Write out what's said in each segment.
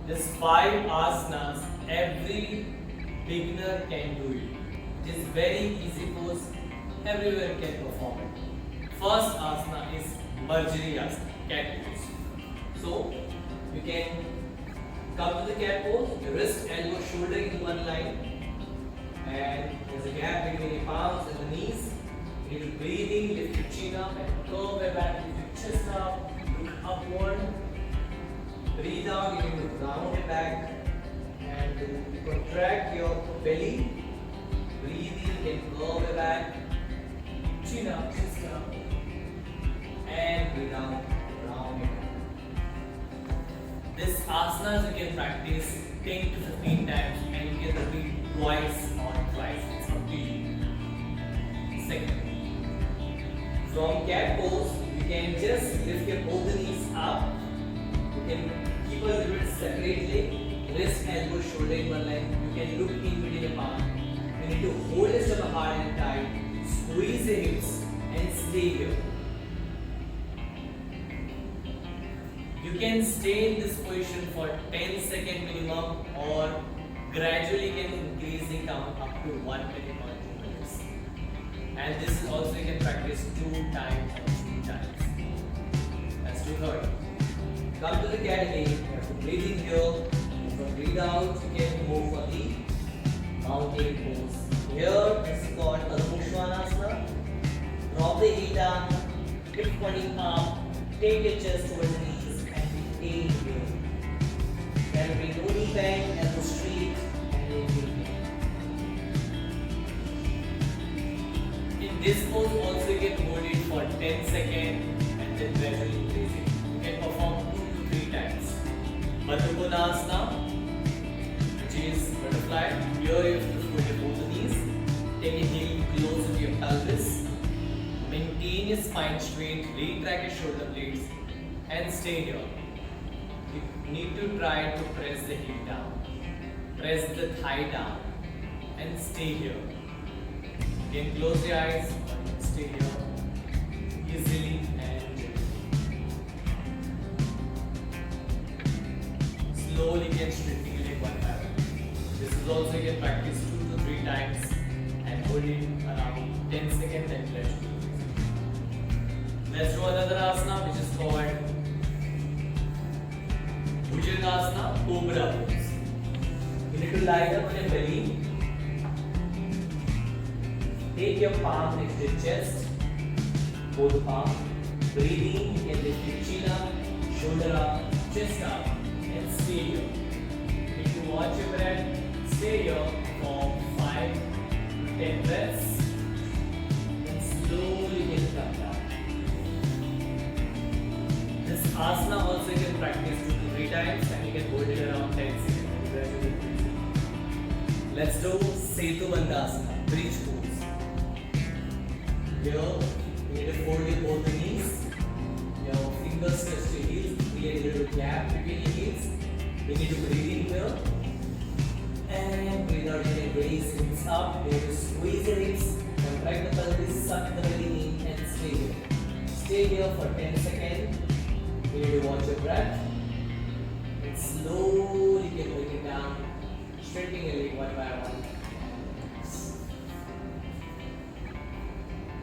These 5 asanas, every beginner can do it. It is very easy pose, everyone can perform it. First asana is Marjari asana, cat pose. So you can come to the cat pose, your wrist, elbow, shoulder in one line, and there's a gap between your palms and the knees. You need to breathe in, lift your chin up and curve your back, lift your chest up, look upward. Breathe out, you need to round your back and contract your belly. Breathe in, then curve your back, chin up, chest up, and breathe out, round your back. This asanas you can practice 10 to 15 times and you can repeat twice or thrice. It's up to you. Second, from cat pose, you can just lift your both the knees up. You can keep a little bit separately, wrist, elbow, shoulder in one line. You can look in between your palm. You need to hold your stomach hard and tight, squeeze your hips and stay here. You can stay in this position for 10 seconds minimum or gradually can increase the count up to 1 minute or 2 minutes. And this is also you can practice 2 times or 3 times. Let's do third. Come to the cat again. You have to breathe in here. From breathe out, you can move for the mountain pose. Here this is called Adho Svanasana. Drop the heel down, hip pointing up, take your chest towards the knees and stay here. There will be no knee bend, elbow straight and inhale. In this pose also you can hold it for 10 seconds and then gradually increase it. You can perform 2 to 3 times. Baddha Konasana, which is butterfly. Here you have to hold your both knees. Take a heel close to your pelvis. Maintain your spine straight. Retract your shoulder blades and stay here. You need to try to press the heel down. Press the thigh down and stay here. You can close your eyes and stay here easily and gently. Slowly get straighten your leg one by one. This is also you can practice 2 to 3 times and hold it around 10 seconds and let go. Let's do another asana which is called Bhujangasana, Cobra pose. You need to lie down on your belly. Take your palm next to your chest, both palms. Breathe in, you can lift your chin up, shoulder up, chest up, and stay here. If you watch your breath, stay here for 5 to 10 breaths, and slowly get come down. This asana also you can practice 2 to 3 times, and you can hold it around 10 seconds. Let's do Setu Bandhasana, bridge pose. Here, you need to fold your both knees. Your fingers touch your heels. Create a little gap between your heels. You need to breathe in here. And breathe out. You can raise hips up. You need to squeeze your hips. Contract the pelvis, suck the belly in, and stay here. Stay here for 10 seconds. You need to watch your breath. And slowly get it down. Straightening your leg one by one.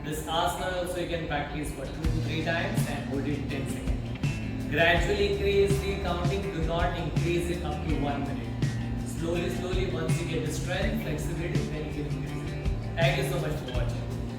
This asana also you can practice for 2 to 3 times and hold it 10 seconds. Gradually increase the counting, do not increase it up to 1 minute. Slowly, once you get the strength, flexibility, then you can increase it. Thank you so much for watching.